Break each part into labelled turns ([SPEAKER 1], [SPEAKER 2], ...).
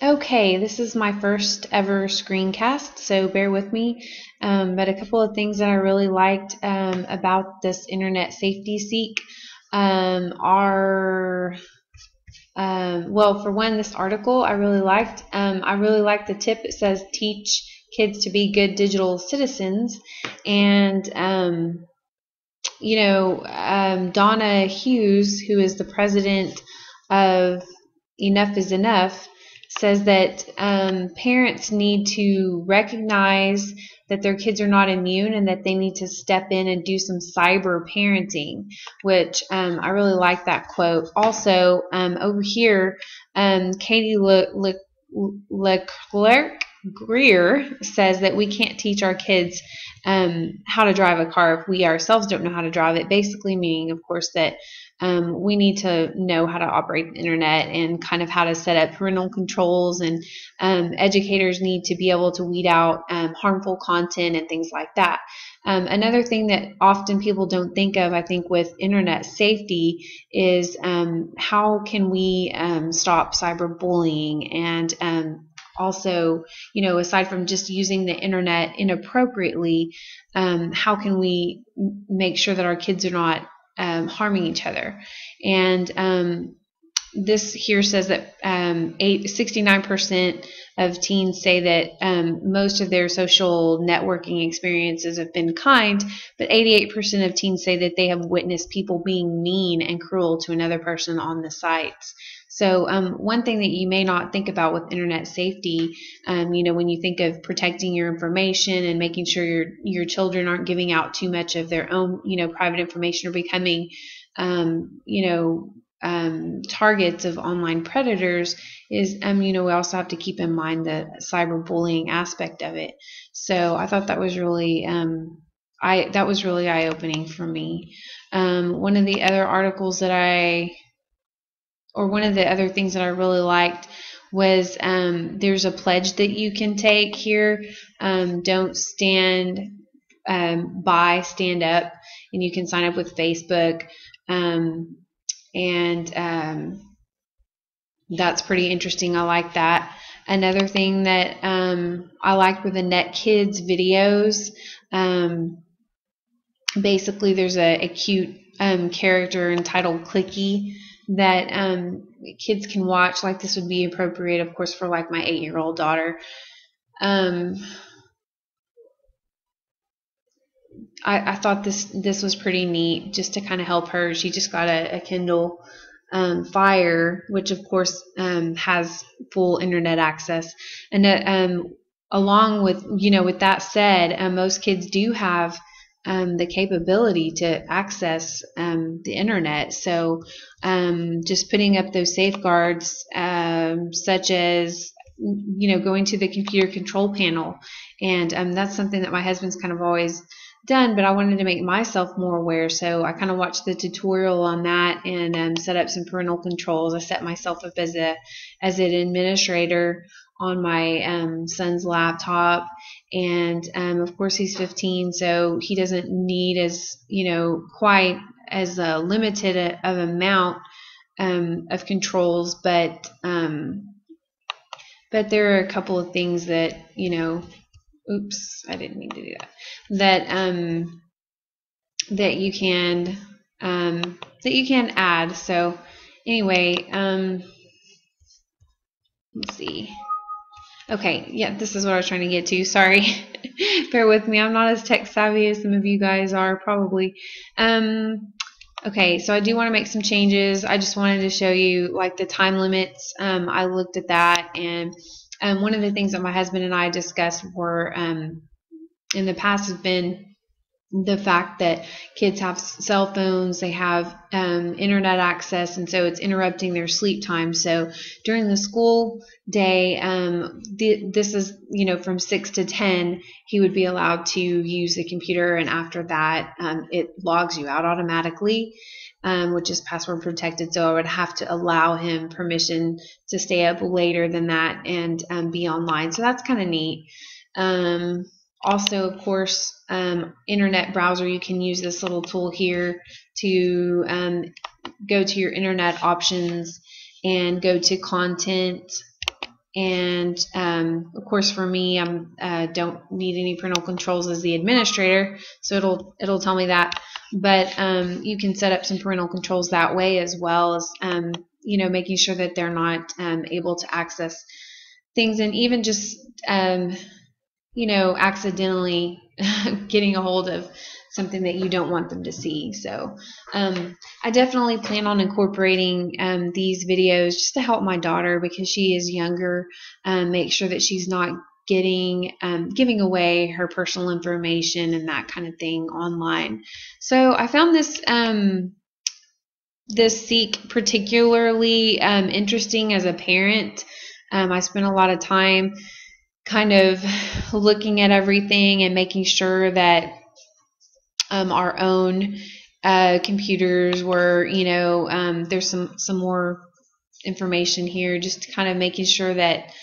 [SPEAKER 1] Okay, this is my first ever screencast, so bear with me. But a couple of things that I really liked about this Internet Safety Seek are, well, for one, this article I really liked. I really liked the tip. It says teach kids to be good digital citizens, and Donna Hughes, who is the president of Enough is Enough, says that parents need to recognize that their kids are not immune and that they need to step in and do some cyber parenting, which I really like that quote. Also, over here, Katie Leclerc Greer says that we can't teach our kids how to drive a car if we ourselves don't know how to drive it, basically meaning, of course, that we need to know how to operate the internet and kind of how to set up parental controls, and educators need to be able to weed out harmful content and things like that. Another thing that often people don't think of, I think, with internet safety is how can we stop cyberbullying, and also, aside from just using the internet inappropriately, how can we make sure that our kids are not harming each other? And this here says that 69% of teens say that most of their social networking experiences have been kind, but 88% of teens say that they have witnessed people being mean and cruel to another person on the sites. So one thing that you may not think about with internet safety, when you think of protecting your information and making sure your children aren't giving out too much of their own, private information, or becoming, targets of online predators, is, we also have to keep in mind the cyberbullying aspect of it. So I thought that was really, that was really eye-opening for me. One of the other articles that one of the other things that I really liked was there's a pledge that you can take here. Don't stand by, stand up, and you can sign up with Facebook. And that's pretty interesting. I like that. Another thing that I liked were the Net Kids videos. Basically, there's a cute character entitled Clicky that kids can watch. Like, this would be appropriate, of course, for like my 8-year-old daughter. I thought this was pretty neat, just to kind of help her. She just got a Kindle Fire, which of course has full internet access, and along with that said, most kids do have the capability to access the internet. So just putting up those safeguards, such as going to the computer control panel, and that's something that my husband's kind of always done, but I wanted to make myself more aware, so I kind of watched the tutorial on that and set up some parental controls. I set myself up as an administrator on my son's laptop, and of course he's 15, so he doesn't need as quite as limited of amount of controls, but there are a couple of things that oops, I didn't mean to do that. That you can add. So anyway, let's see. Okay, yeah, this is what I was trying to get to. Sorry, bear with me. I'm not as tech savvy as some of you guys are, probably. Okay, so I do want to make some changes. I just wanted to show you like the time limits. I looked at that, and one of the things that my husband and I discussed were in the past has been the fact that kids have cell phones, they have internet access, and so it's interrupting their sleep time. So during the school day, this is from 6 to 10, he would be allowed to use the computer, and after that it logs you out automatically, which is password protected. So I would have to allow him permission to stay up later than that and be online. So that's kind of neat. Also, of course, internet browser, you can use this little tool here to go to your internet options and go to content, And of course, for me, I don't need any parental controls as the administrator, so it'll tell me that. But you can set up some parental controls that way, as well as making sure that they're not able to access things, and even just accidentally getting a hold of something that you don't want them to see. So I definitely plan on incorporating these videos just to help my daughter, because she is younger, make sure that she's not giving away her personal information and that kind of thing online. So I found this Seek particularly interesting as a parent. I spent a lot of time kind of looking at everything and making sure that our own computers were, there's some more information here, just kind of making sure that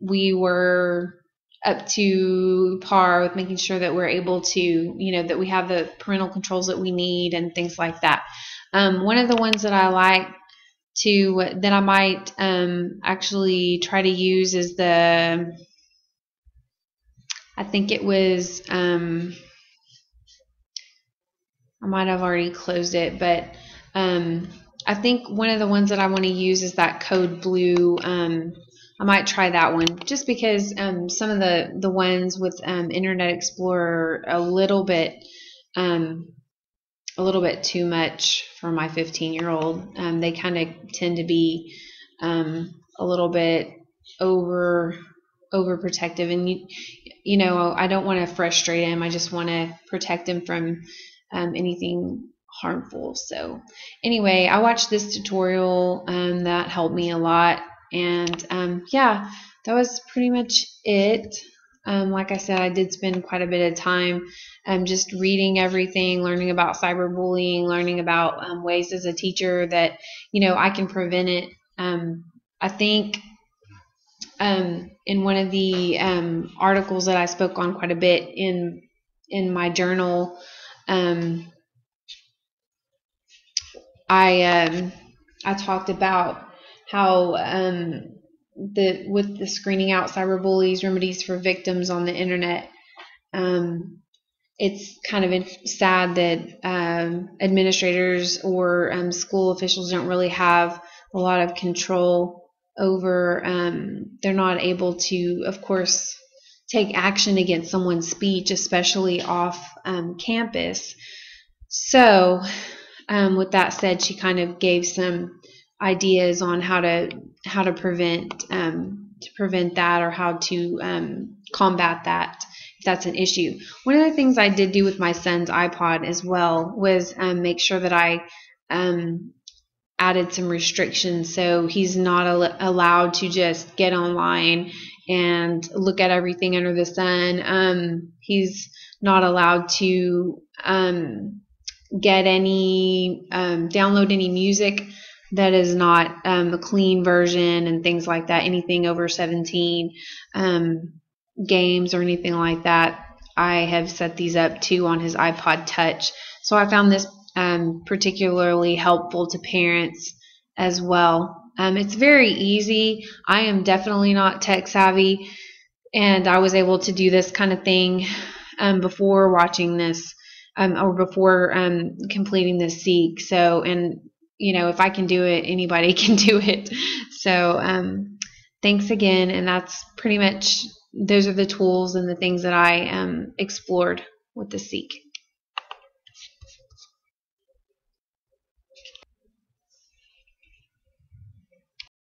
[SPEAKER 1] we were up to par with making sure that we're able to, that we have the parental controls that we need and things like that. One of the ones that I like that I might actually try to use is I think it was, I might have already closed it, but I think one of the ones that I want to use is that Code Blue. I might try that one, just because some of the ones with Internet Explorer are a little bit too much for my 15-year-old. They kind of tend to be a little bit overprotective, and I don't want to frustrate him. I just want to protect him from anything harmful. So anyway, I watched this tutorial that helped me a lot, and yeah, that was pretty much it. Like I said, I did spend quite a bit of time just reading everything, learning about cyberbullying, learning about ways as a teacher that I can prevent it. I think in one of the articles that I spoke on quite a bit in my journal, I talked about how with the screening out cyberbullies, remedies for victims on the internet, it's kind of sad that administrators or school officials don't really have a lot of control over. They're not able to, of course, take action against someone's speech, especially off campus. So with that said, she kind of gave some ideas on how to prevent that, or how to combat that if that's an issue. One of the things I did do with my son's iPod as well was make sure that I added some restrictions, so he's not allowed to just get online and look at everything under the sun. He's not allowed to get any download any music that is not a clean version and things like that. Anything over 17, games or anything like that, I have set these up to on his iPod Touch. So I found this particularly helpful to parents as well. It's very easy. I am definitely not tech savvy, and I was able to do this kind of thing before watching this or before completing this Seek. So, and if I can do it, anybody can do it. So thanks again, and that's pretty much, those are the tools and the things that I explored with the Seek.